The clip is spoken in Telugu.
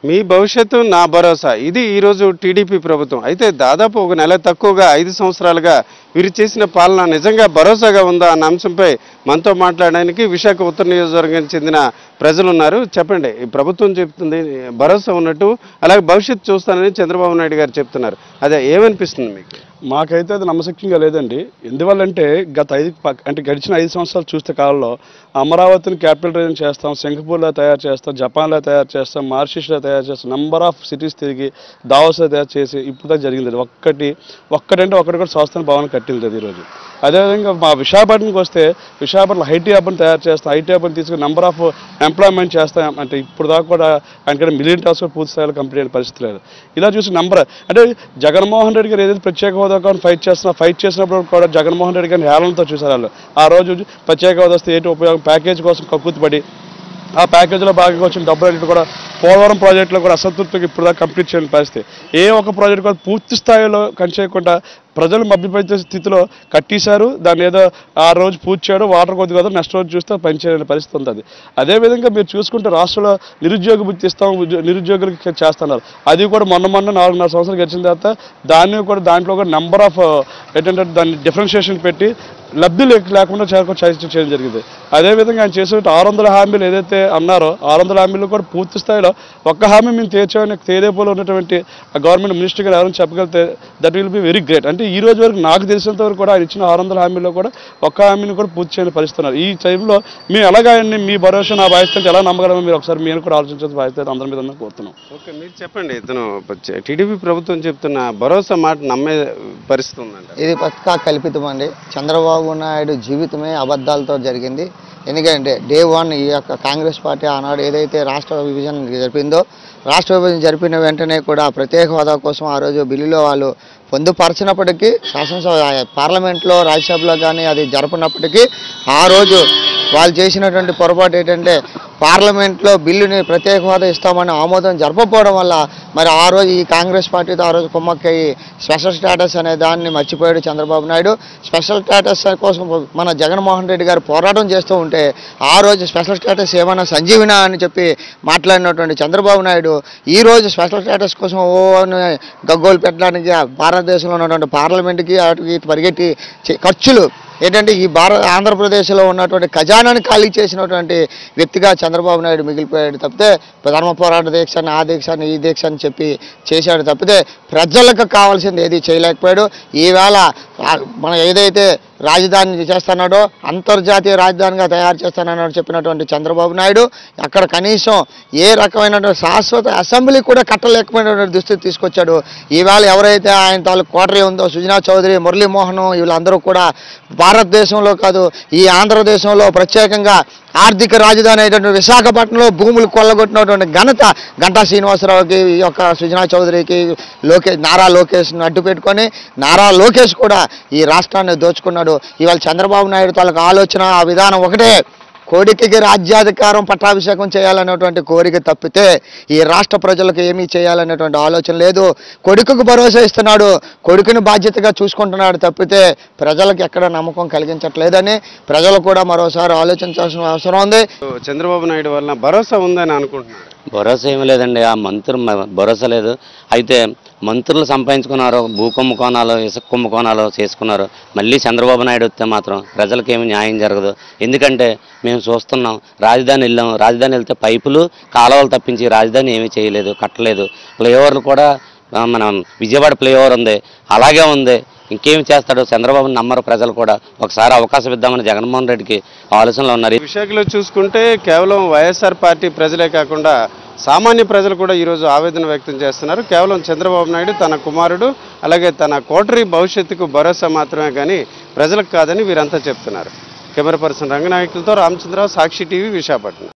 మీ భవిష్యత్తు నా భరోసా ఇది ఈరోజు టీడీపీ ప్రభుత్వం. అయితే దాదాపు ఒక నెల తక్కువగా 5 సంవత్సరాలుగా వీరు చేసిన పాలన నిజంగా భరోసాగా ఉందా అన్న అంశంపై మనతో మాట్లాడడానికి విశాఖ ఉత్తర నియోజకవర్గానికి చెందిన ప్రజలు ఉన్నారు. చెప్పండి, ఈ ప్రభుత్వం చెప్తుంది భరోసా ఉన్నట్టు, అలాగే భవిష్యత్తు చూస్తానని చంద్రబాబు నాయుడు గారు చెప్తున్నారు. అదే ఏమనిపిస్తుంది మీకు? మాకైతే అది నమ్మశక్యంగా లేదండి. ఎందువల్లంటే గడిచిన 5 సంవత్సరాలు చూస్తే కాలంలో అమరావతిని క్యాపిటల్ రీజన్ చేస్తాం, సింగపూర్లో తయారు చేస్తాం, జపాన్లో తయారు చేస్తాం, మారిషస్లో తయారు చేస్తాం, నెంబర్ ఆఫ్ సిటీస్ తిరిగి దావోస్లో తయారు చేసి ఇప్పుడు దాకా జరిగింది. ఒక్కటి కూడా సంస్థాన భవనం కట్టింది ఈరోజు. అదేవిధంగా మా విశాఖపట్నంకి వస్తే విశాఖపట్నం ఐటీ హబ్ని తయారు చేస్తాం, ఐటీ హబ్ని తీసుకుని నెంబర్ ఆఫ్ ఎంప్లాయ్మెంట్ చేస్తాం అంటే ఇప్పుడు దాకా కూడా ఆయన మిలియన్ టాస్క్ పూర్తి స్థాయిలో కంప్లీట్ అయిన పరిస్థితి లేదు. ఇలా చూసి అంటే జగన్మోహన్ రెడ్డి గారు ఏదైతే ప్రత్యేక హోదా ఫైట్ చేసినప్పుడు కూడా జగన్మోహన్ రెడ్డి గారిని హేళనతో చూసారు వాళ్ళు. ఆ రోజు ప్రత్యేక హోదా వస్తే ఏంటి ఉపయోగం, ప్యాకేజ్ కోసం కక్కుతుపడి ఆ ప్యాకేజీలో భాగంగా వచ్చిన డబ్బులు కూడా పోలవరం ప్రాజెక్టులో కూడా అసంతృప్తికి ఇప్పుడు దాకా కంప్లీట్ చేయని పరిస్థితి. ఏ ఒక్క ప్రాజెక్టు కూడా పూర్తి స్థాయిలో చేయకుండా ప్రజలు మభ్యపెట్టే స్థితిలో కట్టేశారు. దాన్ని ఏదో ఆ రోజు పూర్తి చేయడం, వాటర్ కొద్ది కదా నెక్స్ట్ రోజు చూస్తే పనిచేయని పరిస్థితి ఉంటుంది. అదేవిధంగా మీరు చూసుకుంటే రాష్ట్రంలో నిరుద్యోగ వృత్తి ఇస్తాం, నిరుద్యోగులకి చేస్తున్నారు. అది కూడా మొన్న 4.5 సంవత్సరాలు గడిచిన తర్వాత దాంట్లో కూడా నెంబర్ ఆఫ్ ఏంటంటే దాన్ని డిఫరెన్షియేషన్ పెట్టి లబ్ధి లేకుండా చేయడం జరిగింది. అదేవిధంగా ఆయన చేసే 600 హామీలు ఏదైతే అన్నారో 600 హామీలు కూడా పూర్తి స్థాయిలో ఒక్క హామీ మేము తీర్చామని తేదేపోలో ఉన్నటువంటి గవర్నమెంట్ మినిస్టర్ గారు ఎవరైనా చెప్పగలిగితే that will be very great. అంటే ఈ రోజు వరకు నాకు తెలిసినంత వరకు కూడా ఆయన ఇచ్చిన 600 హామీల్లో కూడా ఒక్క హామీని కూడా పూర్తి చేయని పరిస్థితున్నారు. ఈ టైంలో మేము ఎలాగైనా మీ భరోసా నా బాధ్యత ఎలా నమ్మగలమో మీరు ఒకసారి మీరు కూడా ఆలోచించాల్సిన బాధ్యత అందరి మీద కోరుతున్నాం. ఓకే, మీరు చెప్పండి. ఇతను టీడీపీ ప్రభుత్వం చెప్తున్న భరోసా మాట నమ్మే పరిస్థితి ఉందండి? ఇది పక్కా కల్పితం అండి. చంద్రబాబు నాయుడు జీవితమే అబద్ధాలతో జరిగింది. ఎందుకంటే డే 1 ఈ యొక్క కాంగ్రెస్ పార్టీ ఆనాడు ఏదైతే రాష్ట్ర విభజన జరిపిందో, రాష్ట్ర విభజన జరిపిన వెంటనే కూడా ప్రత్యేక హోదా కోసం ఆ రోజు బిల్లులో వాళ్ళు పొందుపరిచినప్పటికీ పార్లమెంట్లో రాజ్యసభలో కానీ అది జరపనప్పటికీ ఆ రోజు వాళ్ళు చేసినటువంటి పొరపాటు ఏంటంటే పార్లమెంట్లో బిల్లుని ప్రత్యేక హోదా ఇస్తామని ఆమోదం జరపకపోవడం వల్ల మరి ఆ రోజు ఈ కాంగ్రెస్ పార్టీతో ఆ రోజు కుమ్మక్కయ్యి స్పెషల్ స్టేటస్ అనే దాన్ని మర్చిపోయాడు చంద్రబాబు నాయుడు. స్పెషల్ స్టేటస్ కోసం మన జగన్మోహన్ రెడ్డి గారు పోరాటం చేస్తూ ఉంటే ఆ రోజు స్పెషల్ స్టేటస్ ఏమైనా సంజీవినా అని చెప్పి మాట్లాడినటువంటి చంద్రబాబు నాయుడు ఈ రోజు స్పెషల్ స్టేటస్ కోసం గగ్గోలు పెట్టడానికి భారతదేశంలో ఉన్నటువంటి పార్లమెంట్కి వాటికి పరిగెట్టి ఖర్చులు ఏంటంటే ఈ ఆంధ్రప్రదేశ్లో ఉన్నటువంటి ఖజానాని ఖాళీ చేసినటువంటి వ్యక్తిగా చంద్రబాబు నాయుడు మిగిలిపోయాడు తప్పితే ధర్మ పోరాట దీక్షని ఆ దీక్షని ఈ దీక్ష అని చెప్పి చేశాడు తప్పితే ప్రజలకు కావాల్సింది ఏది చేయలేకపోయాడు. ఈవేళ మనం ఏదైతే రాజధాని చేస్తున్నాడో అంతర్జాతీయ రాజధానిగా తయారు చేస్తానన్నాడు చెప్పినటువంటి చంద్రబాబు నాయుడు అక్కడ కనీసం ఏ రకమైనటువంటి శాశ్వత అసెంబ్లీ కూడా కట్టలేకపోయినటువంటి దుస్థితి తీసుకొచ్చాడు. ఈవేళ ఎవరైతే ఆయన తాలూకు కోటరీ ఉందో సుజనా చౌదరి, మురళీమోహన్ వీళ్ళందరూ కూడా భారతదేశంలో కాదు ఈ ఆంధ్రదేశంలో ప్రత్యేకంగా ఆర్థిక రాజధాని అయినటువంటి విశాఖపట్నంలో భూములు కొల్లగొట్టినటువంటి ఘనత గంటా శ్రీనివాసరావుకి, ఈ యొక్క సుజనా చౌదరికి, నారా లోకేష్ను అడ్డు పెట్టుకొని నారా లోకేష్ కూడా ఈ రాష్ట్రాన్ని దోచుకున్నాడు. ఇవాళ చంద్రబాబు నాయుడు తాలూకు ఆలోచన ఆ విధానం ఒకటే, కొడుకుకి రాజ్యాధికారం పట్టాభిషేకం చేయాలనేటువంటి కోరిక తప్పితే ఈ రాష్ట్ర ప్రజలకు ఏమీ చేయాలనేటువంటి ఆలోచన లేదు. కొడుకుకు భరోసా ఇస్తున్నాడు, కొడుకుని బాధ్యతగా చూసుకుంటున్నాడు తప్పితే ప్రజలకు ఎక్కడ నమ్మకం కలిగించట్లేదని ప్రజలు కూడా మరోసారి ఆలోచించాల్సిన అవసరం ఉంది. చంద్రబాబు నాయుడు వల్ల భరోసా ఉందని అనుకుంటున్నారు? భరోసా ఏమీ లేదండి. ఆ మంత్రులు భరోసా లేదు. అయితే మంత్రులు సంపాదించుకున్నారు, భూ కుంభకోణాలు, ఇసుక కుంభకోణాలు చేసుకున్నారు. మళ్ళీ చంద్రబాబు నాయుడు వస్తే మాత్రం ప్రజలకు ఏమి న్యాయం జరగదు. ఎందుకంటే మేము చూస్తున్నాం, రాజధాని వెళ్తే పైపులు కాలువలు తప్పించి రాజధాని ఏమీ చేయలేదు, కట్టలేదు. ఫ్లైఓవర్లు కూడా మన విజయవాడ ఫ్లైఓవర్ ఉంది, అలాగే ఉంది. ఇంకేమి చేస్తాడు? చంద్రబాబుని నమ్మరు ప్రజలు కూడా. ఒకసారి అవకాశం ఇద్దామని జగన్మోహన్ రెడ్డికి ఆలోచనలు ఉన్నారు. విశాఖలో చూసుకుంటే కేవలం వైఎస్ఆర్ పార్టీ ప్రజలే కాకుండా సామాన్య ప్రజలు కూడా ఈరోజు ఆవేదన వ్యక్తం చేస్తున్నారు. కేవలం చంద్రబాబు నాయుడు తన కుమారుడు అలాగే తన కోటరీ భవిష్యత్తుకు భరోసా మాత్రమే కానీ ప్రజలకు కాదని వీరంతా చెప్తున్నారు. కెమెరా పర్సన్ రంగనాయకులతో రామచంద్రరావు, సాక్షి టీవీ, విశాఖపట్నం.